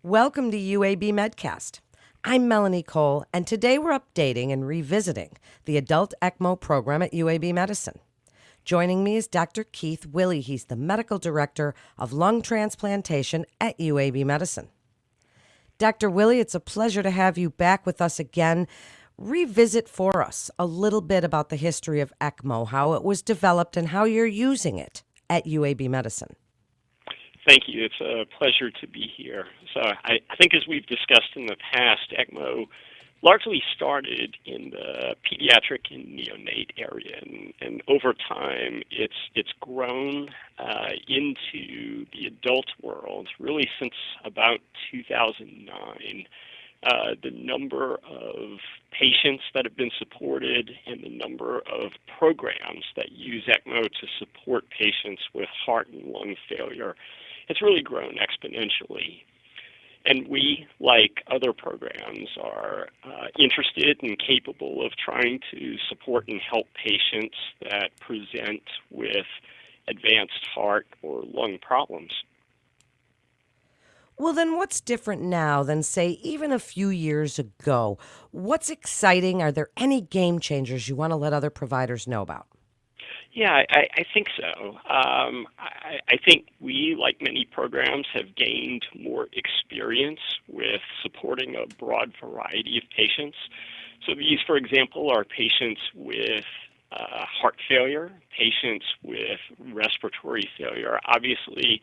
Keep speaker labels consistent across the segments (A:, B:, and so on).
A: Welcome to UAB MedCast. I'm Melanie Cole, and today we're updating and revisiting the adult ECMO program at UAB Medicine. Joining me is Dr. Keith Willey. He's the medical director of lung transplantation at UAB Medicine. Dr. Willey, it's a pleasure to have you back with us again. Revisit for us a little bit about the history of ECMO, how it was developed, and how you're using it at UAB Medicine.
B: Thank you. It's a pleasure to be here. So I think as we've discussed in the past, ECMO largely started in the pediatric and neonate area, and over time it's grown into the adult world, really since about 2009. The number of patients that have been supported and the number of programs that use ECMO to support patients with heart and lung failure, it's really grown exponentially. And we, like other programs, are interested and capable of trying to support and help patients that present with advanced heart or lung problems.
A: Well, then what's different now than, say, even a few years ago? What's exciting? Are there any game changers you want to let other providers know about?
B: Yeah, I think so. I think we, like many programs, have gained more experience with supporting a broad variety of patients. So these, for example, are patients with heart failure, patients with respiratory failure. Obviously,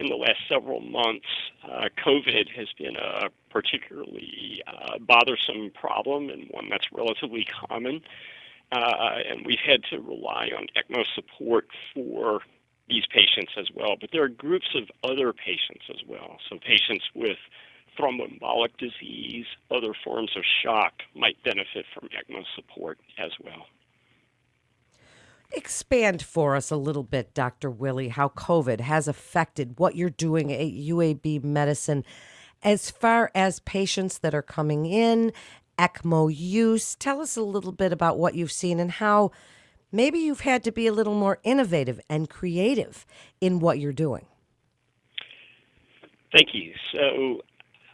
B: in the last several months, COVID has been a particularly bothersome problem and one that's relatively common. And we've had to rely on ECMO support for these patients as well. But there are groups of other patients as well. So patients with thromboembolic disease, other forms of shock might benefit from ECMO support as well.
A: Expand for us a little bit, Dr. Willey, how COVID has affected what you're doing at UAB Medicine as far as patients that are coming in, ECMO use. Tell us a little bit about what you've seen and how maybe you've had to be a little more innovative and creative in what you're doing.
B: Thank you. So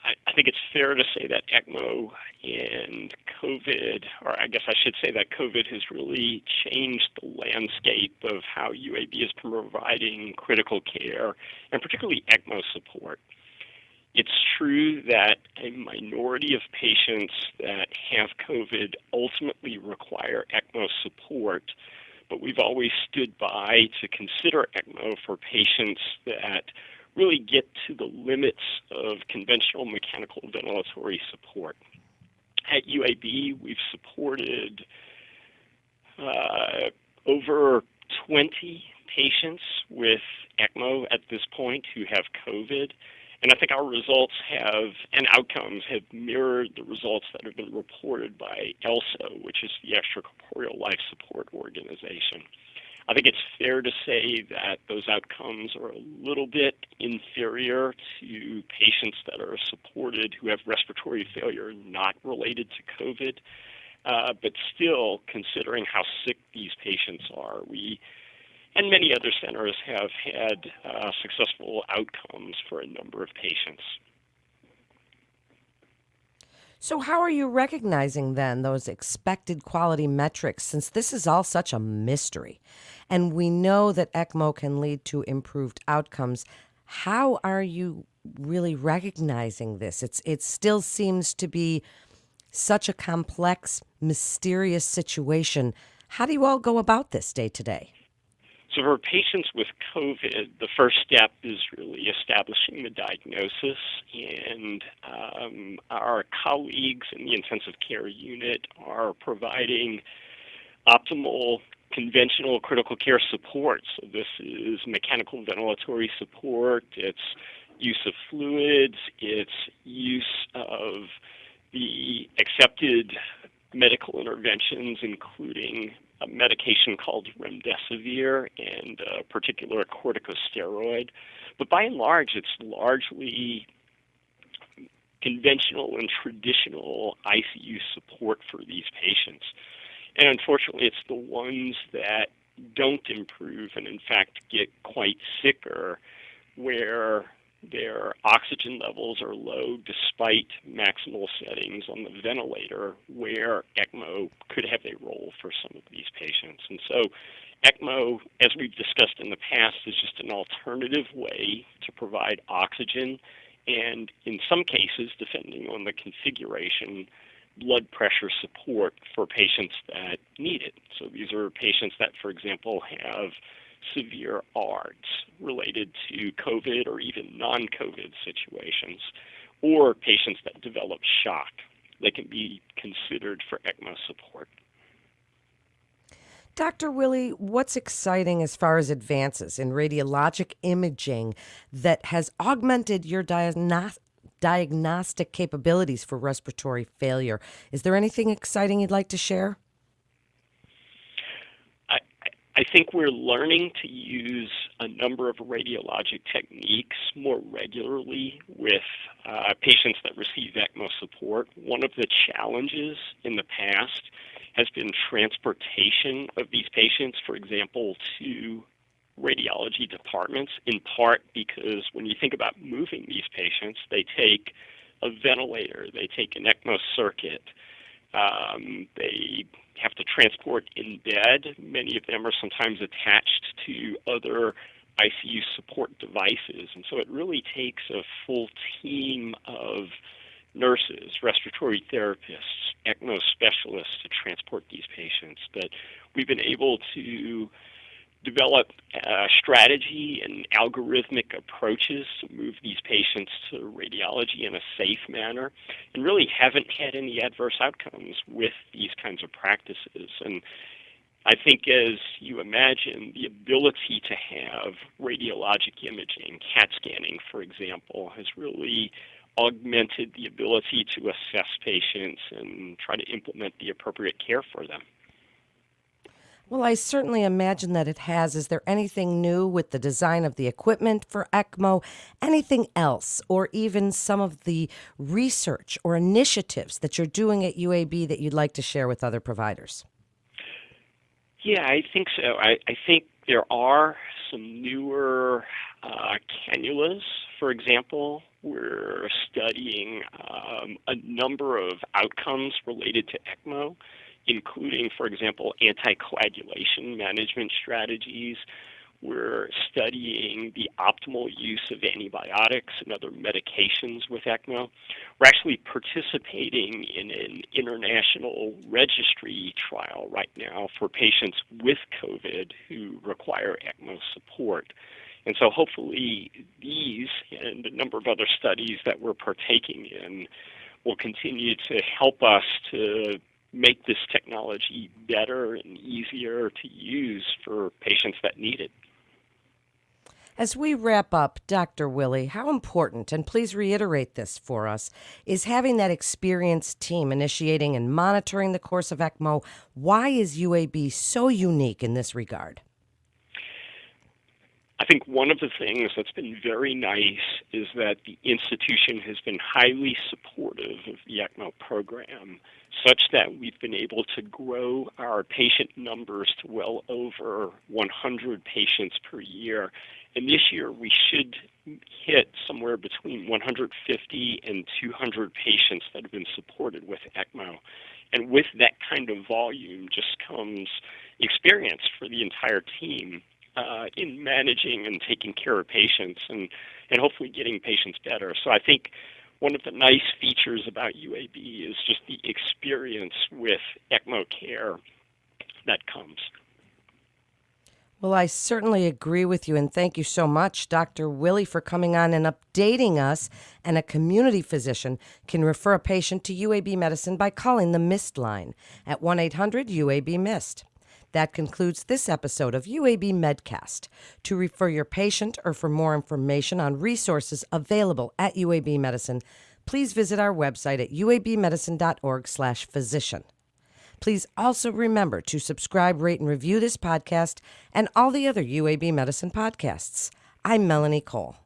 B: I think it's fair to say that ECMO and COVID, or I guess I should say that COVID has really changed the landscape of how UAB is providing critical care, and particularly ECMO support. It's true that a minority of patients that have COVID ultimately require ECMO support, but we've always stood by to consider ECMO for patients that really get to the limits of conventional mechanical ventilatory support. At UAB, we've supported over 20 patients with ECMO at this point who have COVID. And I think our results and outcomes have mirrored the results that have been reported by ELSO, which is the Extracorporeal Life Support Organization. I think it's fair to say that those outcomes are a little bit inferior to patients that are supported who have respiratory failure not related to COVID. But still, considering how sick these patients are, we and many other centers have had successful outcomes for a number of patients.
A: So how are you recognizing then those expected quality metrics, since this is all such a mystery? And we know that ECMO can lead to improved outcomes. How are you really recognizing this? It still seems to be such a complex, mysterious situation. How do you all go about this day to day?
B: So for patients with COVID, the first step is really establishing the diagnosis, and our colleagues in the intensive care unit are providing optimal conventional critical care support. So this is mechanical ventilatory support, it's use of fluids, it's use of the accepted medical interventions, including a medication called remdesivir and a particular corticosteroid. But by and large, it's largely conventional and traditional ICU support for these patients. And unfortunately, it's the ones that don't improve and, in fact, get quite sicker where Their oxygen levels are low despite maximal settings on the ventilator, where ECMO could have a role for some of these patients. And so ECMO, as we've discussed in the past, is just an alternative way to provide oxygen, and in some cases, depending on the configuration, blood pressure support for patients that need it. So these are patients that, for example, have severe ARDS related to COVID or even non-COVID situations, or patients that develop shock. They can be considered for ECMO support.
A: Dr. Willie, what's exciting as far as advances in radiologic imaging that has augmented your diagnostic capabilities for respiratory failure? Is there anything exciting you'd like to share?
B: I think we're learning to use a number of radiologic techniques more regularly with patients that receive ECMO support. One of the challenges in the past has been transportation of these patients, for example, to radiology departments, in part because when you think about moving these patients, they take a ventilator, they take an ECMO circuit, they have to transport in bed. Many of them are sometimes attached to other ICU support devices. And so it really takes a full team of nurses, respiratory therapists, ECMO specialists to transport these patients. But we've been able to develop strategy and algorithmic approaches to move these patients to radiology in a safe manner, and really haven't had any adverse outcomes with these kinds of practices. And I think, as you imagine, the ability to have radiologic imaging, CAT scanning, for example, has really augmented the ability to assess patients and try to implement the appropriate care for them.
A: Well, I certainly imagine that it has. Is there anything new with the design of the equipment for ECMO, anything else, or even some of the research or initiatives that you're doing at UAB that you'd like to share with other providers?
B: Yeah, I think so. I think there are some newer cannulas, for example. We're studying a number of outcomes related to ECMO, including, for example, anticoagulation management strategies. We're studying the optimal use of antibiotics and other medications with ECMO. We're actually participating in an international registry trial right now for patients with COVID who require ECMO support. And so hopefully these and a number of other studies that we're partaking in will continue to help us to make this technology better and easier to use for patients that need it.
A: As we wrap up, Dr. Willie, how important, and please reiterate this for us, is having that experienced team initiating and monitoring the course of ECMO? Why is UAB so unique in this regard?
B: I think one of the things that's been very nice is that the institution has been highly supportive of the ECMO program, such that we've been able to grow our patient numbers to well over 100 patients per year. And this year we should hit somewhere between 150 and 200 patients that have been supported with ECMO. And with that kind of volume just comes experience for the entire team in managing and taking care of patients and hopefully getting patients better. So I think one of the nice features about UAB is just the experience with ECMO care that comes.
A: Well, I certainly agree with you, and thank you so much, Dr. Willie, for coming on and updating us. And a community physician can refer a patient to UAB Medicine by calling the MIST line at 1-800-UAB-MIST. That concludes this episode of UAB MedCast. To refer your patient or for more information on resources available at UAB Medicine, please visit our website at uabmedicine.org/physician. Please also remember to subscribe, rate, and review this podcast and all the other UAB Medicine podcasts. I'm Melanie Cole.